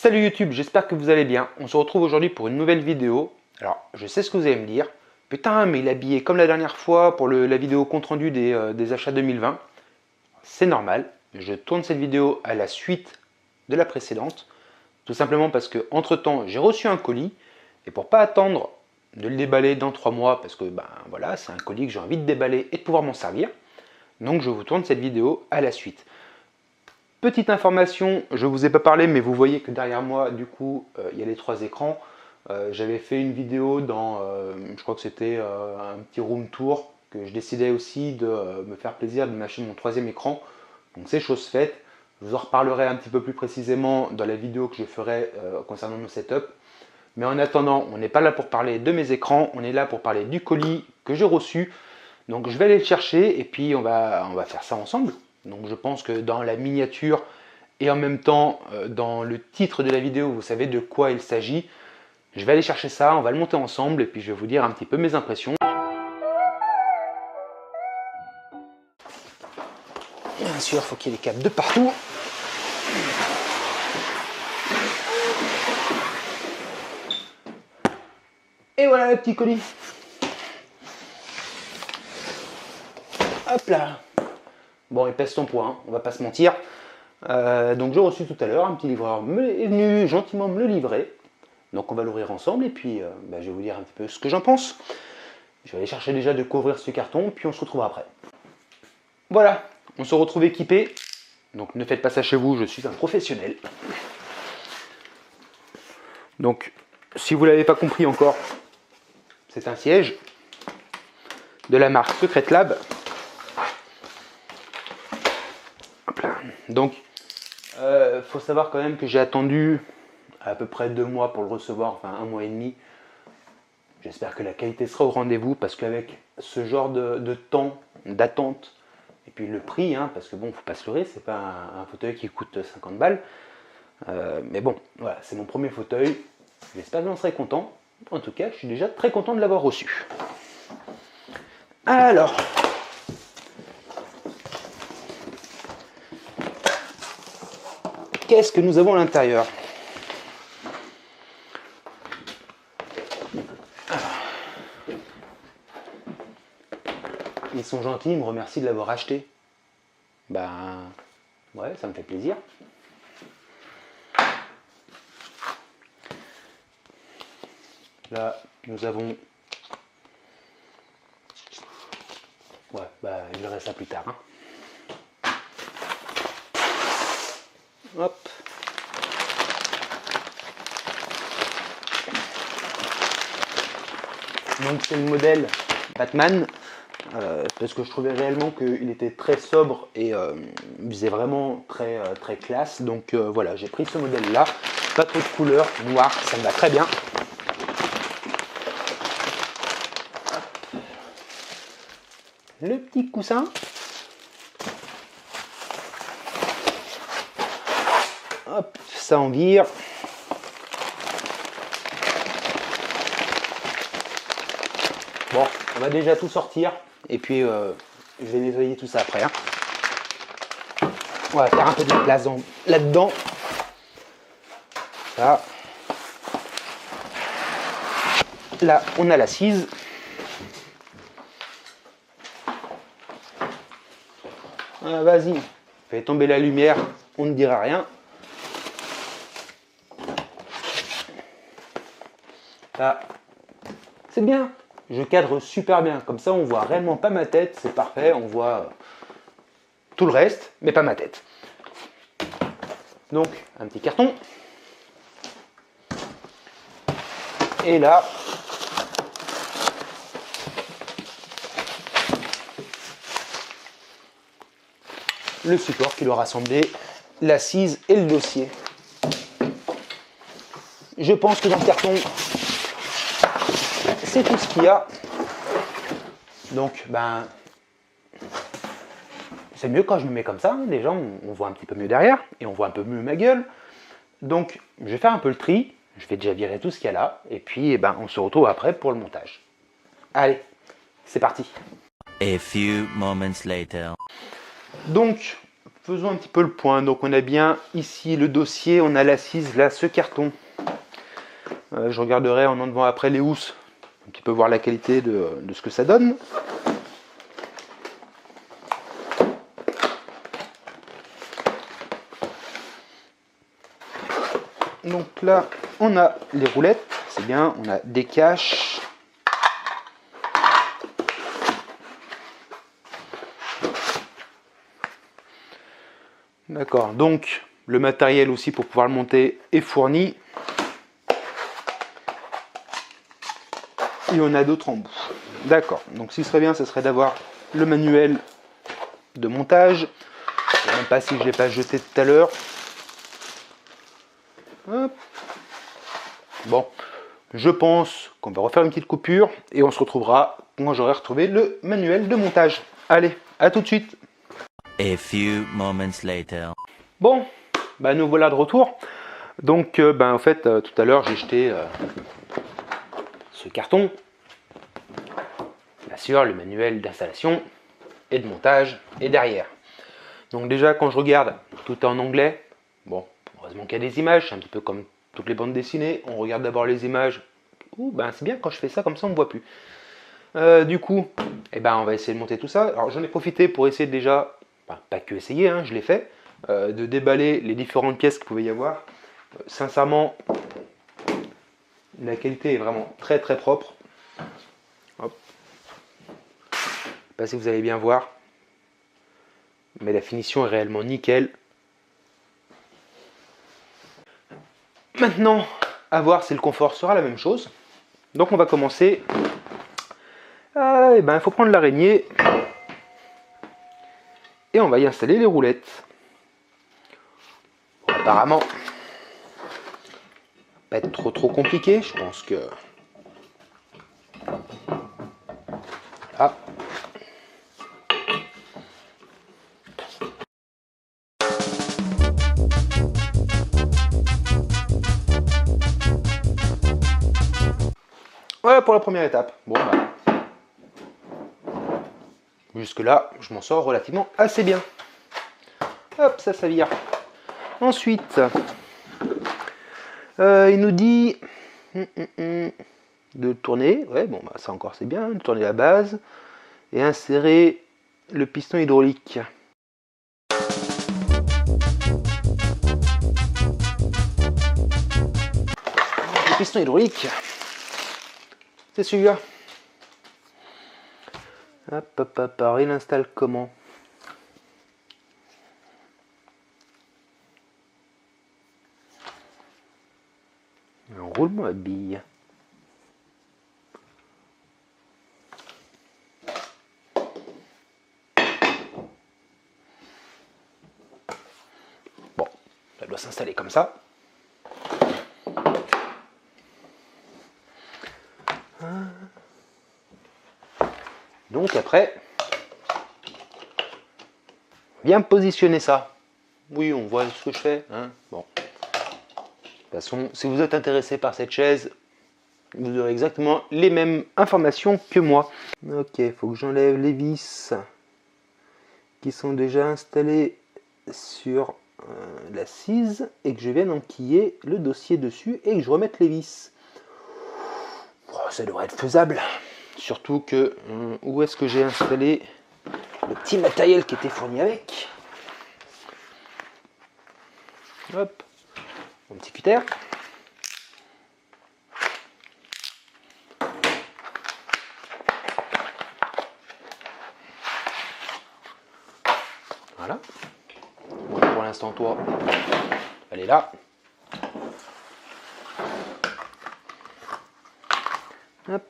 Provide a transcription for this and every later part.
Salut YouTube, j'espère que vous allez bien. On se retrouve aujourd'hui pour une nouvelle vidéo. Alors, je sais ce que vous allez me dire. Putain, mais il est habillé comme la dernière fois pour la vidéo compte rendu des achats 2020. C'est normal, je tourne cette vidéo à la suite de la précédente. Tout simplement parce que entre temps, j'ai reçu un colis. Et pour pas attendre de le déballer dans 3 mois, parce que ben voilà, c'est un colis que j'ai envie de déballer et de pouvoir m'en servir. Donc je vous tourne cette vidéo à la suite. Petite information, je ne vous ai pas parlé, mais vous voyez que derrière moi, du coup, il y a les 3 écrans. J'avais fait une vidéo dans, je crois que c'était un petit room tour, que je décidais aussi de me faire plaisir de m'acheter mon 3e écran. Donc c'est chose faite. Je vous en reparlerai un petit peu plus précisément dans la vidéo que je ferai concernant mon setup. Mais en attendant, on n'est pas là pour parler de mes écrans, on est là pour parler du colis que j'ai reçu. Donc je vais aller le chercher et puis on va faire ça ensemble. Donc je pense que dans la miniature et en même temps dans le titre de la vidéo, vous savez de quoi il s'agit. Je vais aller chercher ça, on va le monter ensemble et puis je vais vous dire un petit peu mes impressions. Bien sûr, il faut qu'il y ait des câbles de partout. Et voilà le petit colis. Hop là. Bon, il pèse son poids, hein, on va pas se mentir. Donc j'ai reçu tout à l'heure, un petit livreur est venu gentiment me le livrer. Donc on va l'ouvrir ensemble et puis je vais vous dire un petit peu ce que j'en pense. Je vais aller chercher déjà de couvrir ce carton, puis on se retrouvera après. Voilà, on se retrouve équipé. Donc ne faites pas ça chez vous, je suis un professionnel. Donc si vous ne l'avez pas compris encore, c'est un siège de la marque Secret Lab. Donc, faut savoir quand même que j'ai attendu à peu près 2 mois pour le recevoir, enfin 1 mois et demi. J'espère que la qualité sera au rendez-vous parce qu'avec ce genre de temps d'attente et puis le prix, hein, parce que bon, faut pas se leurrer, c'est pas un fauteuil qui coûte 50 balles. Mais bon, voilà, c'est mon premier fauteuil. J'espère que j'en serai content. En tout cas, je suis déjà très content de l'avoir reçu. Alors. Qu'est-ce que nous avons à l'intérieur? Ils sont gentils, ils me remercient de l'avoir acheté. Ben, ouais, ça me fait plaisir. Là, nous avons... Ouais, bah, je verrai ça plus tard. Hein. Hop. Donc c'est le modèle Batman, parce que je trouvais réellement qu'il était très sobre et il faisait vraiment très classe. Donc voilà, j'ai pris ce modèle là, pas trop de couleur, noir, ça me va très bien. Hop. Le petit coussin. Hop, ça en vire. Bon, on va déjà tout sortir et puis je vais nettoyer tout ça après. Hein. On va faire un peu de place là-dedans. Ça. Là, on a l'assise. Ah, vas-y, fais tomber la lumière, on ne dira rien. Là, c'est bien, je cadre super bien, comme ça on voit réellement pas ma tête, c'est parfait, on voit tout le reste, mais pas ma tête. Donc, un petit carton. Et là, le support qui doit rassembler l'assise et le dossier. Je pense que dans le carton, c'est tout ce qu'il y a. Donc, ben, c'est mieux quand je me mets comme ça. Hein. Déjà, on voit un petit peu mieux derrière et on voit un peu mieux ma gueule. Donc, je vais faire un peu le tri. Je vais déjà virer tout ce qu'il y a là. Et puis, ben, on se retrouve après pour le montage. Allez, c'est parti. A few moments later. Donc, faisons un petit peu le point. Donc on a bien ici le dossier, on a l'assise, là ce carton. Je regarderai en enlevant après les housses, un petit peu voir la qualité de ce que ça donne. Donc là, on a les roulettes, c'est bien, on a des caches. D'accord, donc le matériel aussi pour pouvoir le monter est fourni. Et on a d'autres embouts. D'accord, donc ce qui serait bien, ce serait d'avoir le manuel de montage. Je ne sais même pas si je ne l'ai pas jeté tout à l'heure. Bon, je pense qu'on va refaire une petite coupure et on se retrouvera quand j'aurai retrouvé le manuel de montage. Allez, à tout de suite. A few moments later. Bon, bah nous voilà de retour. Donc, en fait, tout à l'heure, j'ai jeté ce carton. Bien sûr, le manuel d'installation et de montage est derrière. Donc déjà, quand je regarde, tout est en anglais. Bon, heureusement qu'il y a des images, c'est un petit peu comme toutes les bandes dessinées. On regarde d'abord les images. C'est bien quand je fais ça, comme ça on ne me voit plus. Du coup, on va essayer de monter tout ça. Alors j'en ai profité pour essayer déjà, pas que essayer, hein, je l'ai fait, de déballer les différentes pièces qu'il pouvait y avoir. Sincèrement, la qualité est vraiment très très propre. Hop. Je ne sais pas si vous allez bien voir, mais la finition est réellement nickel. Maintenant, à voir si le confort sera la même chose. Donc on va commencer. Il faut prendre l'araignée et on va y installer les roulettes. Bon, apparemment, pas être trop compliqué. Je pense que voilà. Voilà pour la première étape. Bon, jusque là, je m'en sors relativement assez bien. Hop, ça vire. Ensuite, il nous dit de tourner. Ouais, ça encore c'est bien. De tourner la base et insérer le piston hydraulique. Le piston hydraulique, c'est celui-là. Alors il installe comment? Roule-moi la bille. Bon, ça doit s'installer comme ça. Donc après, bien positionner ça. Oui, on voit ce que je fais. Hein, bon. De toute façon, si vous êtes intéressé par cette chaise, vous aurez exactement les mêmes informations que moi. Ok, il faut que j'enlève les vis qui sont déjà installées sur l'assise et que je vienne enquiller le dossier dessus et que je remette les vis. Ça devrait être faisable. Surtout que, où est-ce que j'ai installé le petit matériel qui était fourni avec? Hop, mon petit cutter. Voilà. Bon, pour l'instant, toi, elle est là. Hop.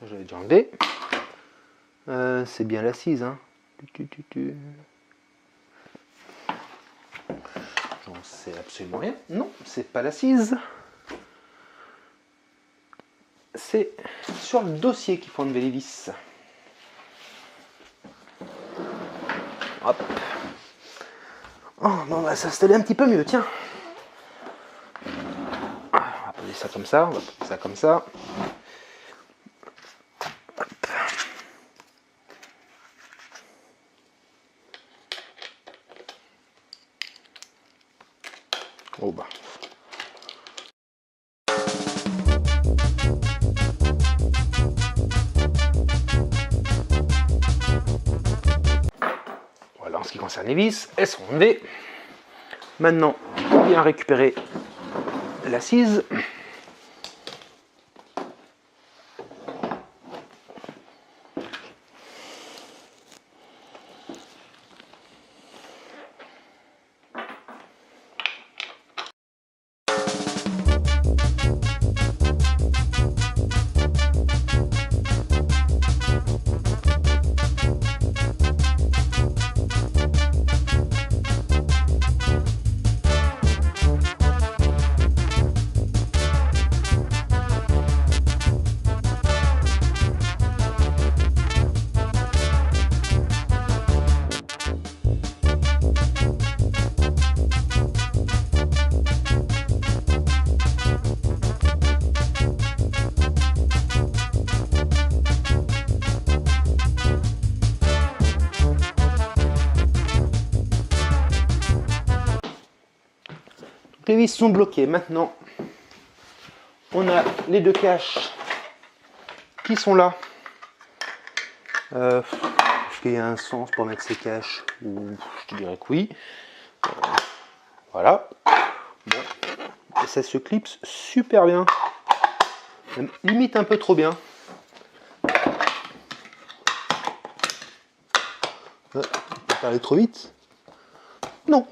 Je l'ai déjà enlevé. C'est bien l'assise, hein. J'en sais absolument rien. Non, c'est pas l'assise. C'est sur le dossier qu'il faut enlever les vis. Hop. Oh, on va s'installer un petit peu mieux, tiens. On va poser ça comme ça, on va poser ça comme ça. Hop. Oh bah. Voilà, en ce qui concerne les vis, elles sont enlevées. Maintenant, on vient récupérer l'assise. Les vis sont bloquées. Maintenant, on a les deux caches qui sont là. Est-ce qu'il y a un sens pour mettre ces caches? Je te dirais que oui. Voilà. Bon. Et ça se clipse super bien. Même limite un peu trop bien. On peut parler trop vite? Non.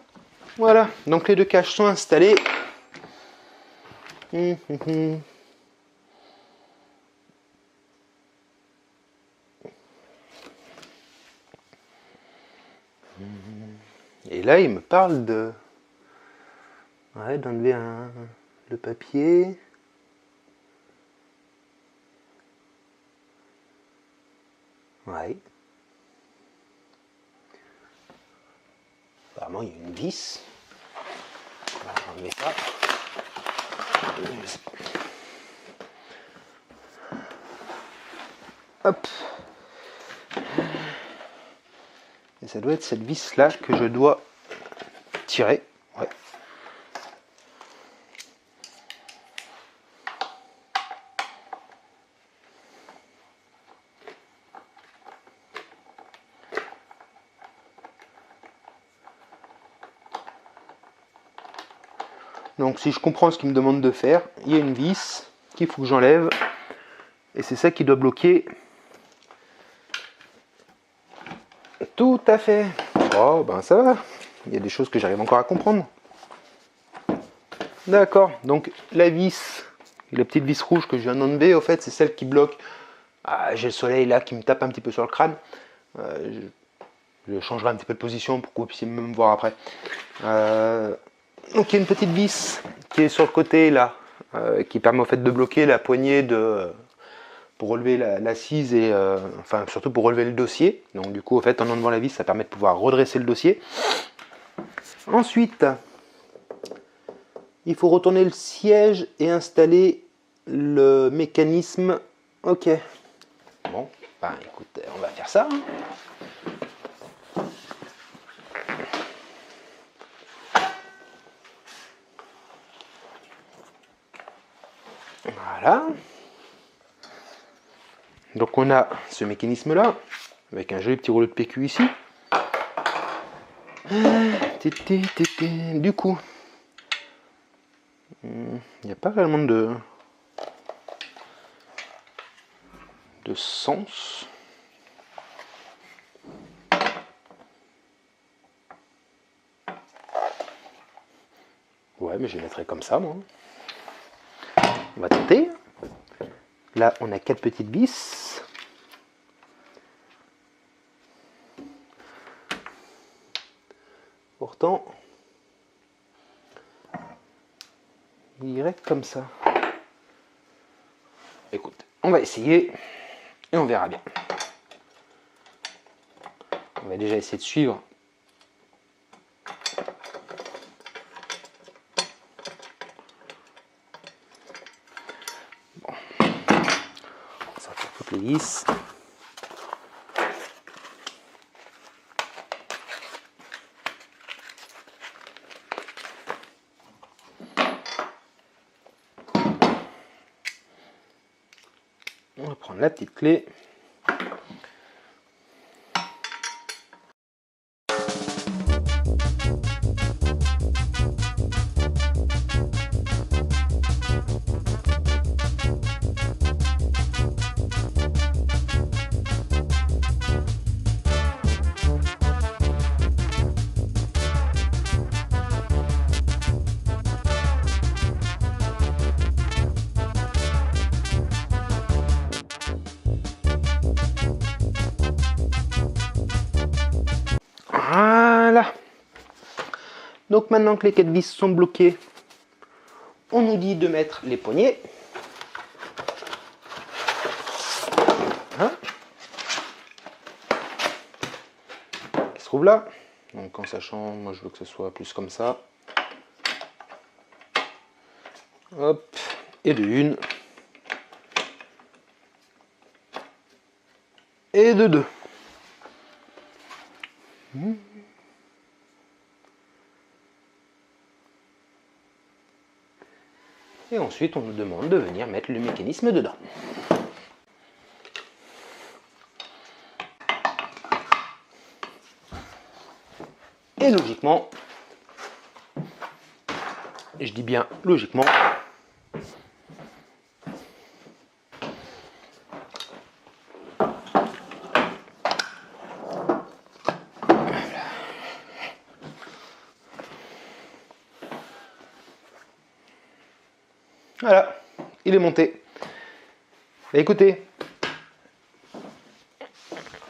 Voilà, donc les deux caches sont installées. Et là, il me parle de... Ouais, d'enlever le papier. Ouais. Apparemment, il y a une vis. On va enlever ça. Hop. Et ça doit être cette vis là que je dois tirer. Ouais. Donc si je comprends ce qu'il me demande de faire, il y a une vis qu'il faut que j'enlève. Et c'est ça qui doit bloquer. Tout à fait. Oh ben ça va. Il y a des choses que j'arrive encore à comprendre. D'accord. Donc la vis, la petite vis rouge que je viens d'enlever, au fait c'est celle qui bloque. Ah, j'ai le soleil là qui me tape un petit peu sur le crâne. Je changerai un petit peu de position pour que vous puissiez me voir après. Donc il y a une petite vis qui est sur le côté là, qui permet au fait de bloquer la poignée pour relever l'assise et enfin surtout pour relever le dossier. Donc du coup au fait en enlevant la vis ça permet de pouvoir redresser le dossier. Ensuite il faut retourner le siège et installer le mécanisme. Ok. Bon, ben écoute, on va faire ça. Voilà. Donc on a ce mécanisme là, avec un joli petit rouleau de PQ ici. Du coup, il n'y a pas réellement de sens. Ouais, mais je les mettrai comme ça, moi. On va tenter. Là, on a 4 petites vis. Pourtant, il irait comme ça. Écoute, on va essayer et on verra bien. On va déjà essayer de suivre. Bon. On va sortir toutes les vis. On va prendre la petite clé. Voilà. Donc maintenant que les 4 vis sont bloquées, on nous dit de mettre les poignets. Hein, qui se trouve là. Donc en sachant, moi je veux que ce soit plus comme ça. Hop, et de une. Et de deux. Et ensuite, on nous demande de venir mettre le mécanisme dedans. Et logiquement, et je dis bien logiquement, voilà, il est monté. Bah, écoutez,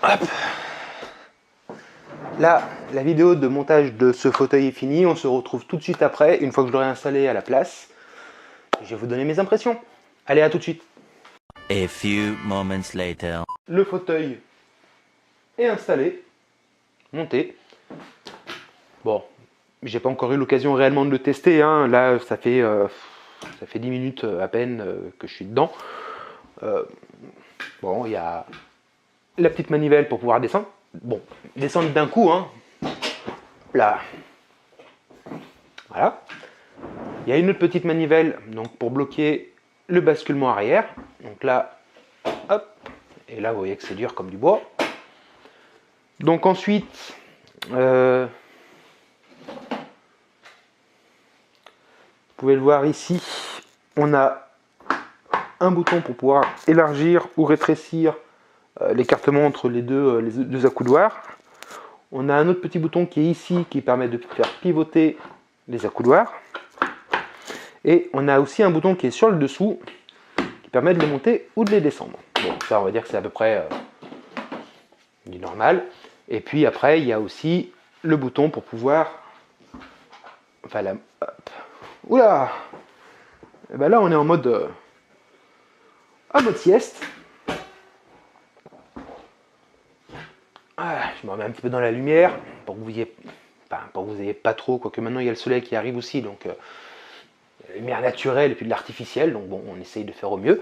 hop, là, la vidéo de montage de ce fauteuil est finie. On se retrouve tout de suite après, une fois que je l'aurai installé à la place. Je vais vous donner mes impressions. Allez, à tout de suite. A few moments later. Le fauteuil est installé, monté. Bon, j'ai pas encore eu l'occasion réellement de le tester, hein. Là, ça fait 10 minutes à peine que je suis dedans. Bon, il y a la petite manivelle pour pouvoir descendre. Bon, descendre d'un coup, hein. Là. Voilà. Il y a une autre petite manivelle donc pour bloquer le basculement arrière. Donc là, hop. Et là, vous voyez que c'est dur comme du bois. Donc ensuite, vous pouvez le voir ici, on a un bouton pour pouvoir élargir ou rétrécir l'écartement entre les deux accoudoirs. On a un autre petit bouton qui est ici qui permet de faire pivoter les accoudoirs. Et on a aussi un bouton qui est sur le dessous qui permet de les monter ou de les descendre. Bon, ça on va dire que c'est à peu près du normal. Et puis après, il y a aussi le bouton pour pouvoir... Enfin, la... Hop. Oula! Et ben là, on est en mode sieste. Ah, je me remets un petit peu dans la lumière pour que vous ayez, pour que vous ayez pas trop, quoique maintenant il y a le soleil qui arrive aussi, donc la lumière naturelle et puis de l'artificiel, donc bon, on essaye de faire au mieux.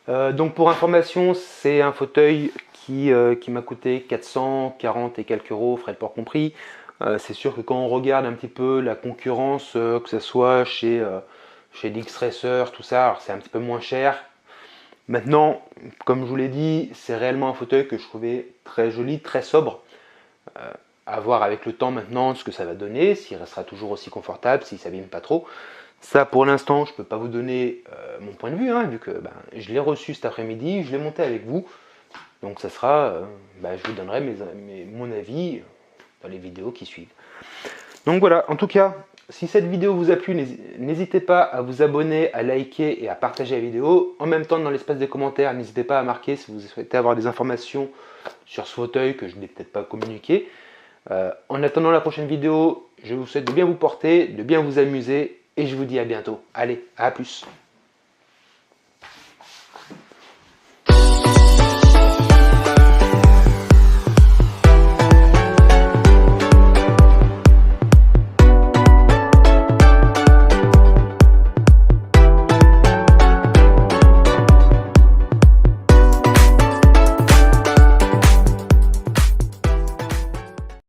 Donc pour information, c'est un fauteuil qui m'a coûté 440 et quelques euros, frais de port compris. C'est sûr que quand on regarde un petit peu la concurrence, que ce soit chez Dixracer, tout ça, c'est un petit peu moins cher. Maintenant, comme je vous l'ai dit, c'est réellement un fauteuil que je trouvais très joli, très sobre. À voir avec le temps maintenant ce que ça va donner, s'il restera toujours aussi confortable, s'il ne s'abîme pas trop. Ça, pour l'instant, je ne peux pas vous donner mon point de vue, hein, vu que je l'ai reçu cet après-midi, je l'ai monté avec vous. Donc ça sera, je vous donnerai mon avis dans les vidéos qui suivent. Donc voilà, en tout cas, si cette vidéo vous a plu, n'hésitez pas à vous abonner, à liker et à partager la vidéo. En même temps, dans l'espace des commentaires, n'hésitez pas à marquer si vous souhaitez avoir des informations sur ce fauteuil que je n'ai peut-être pas communiqué. En attendant la prochaine vidéo, je vous souhaite de bien vous porter, de bien vous amuser et je vous dis à bientôt. Allez, à plus!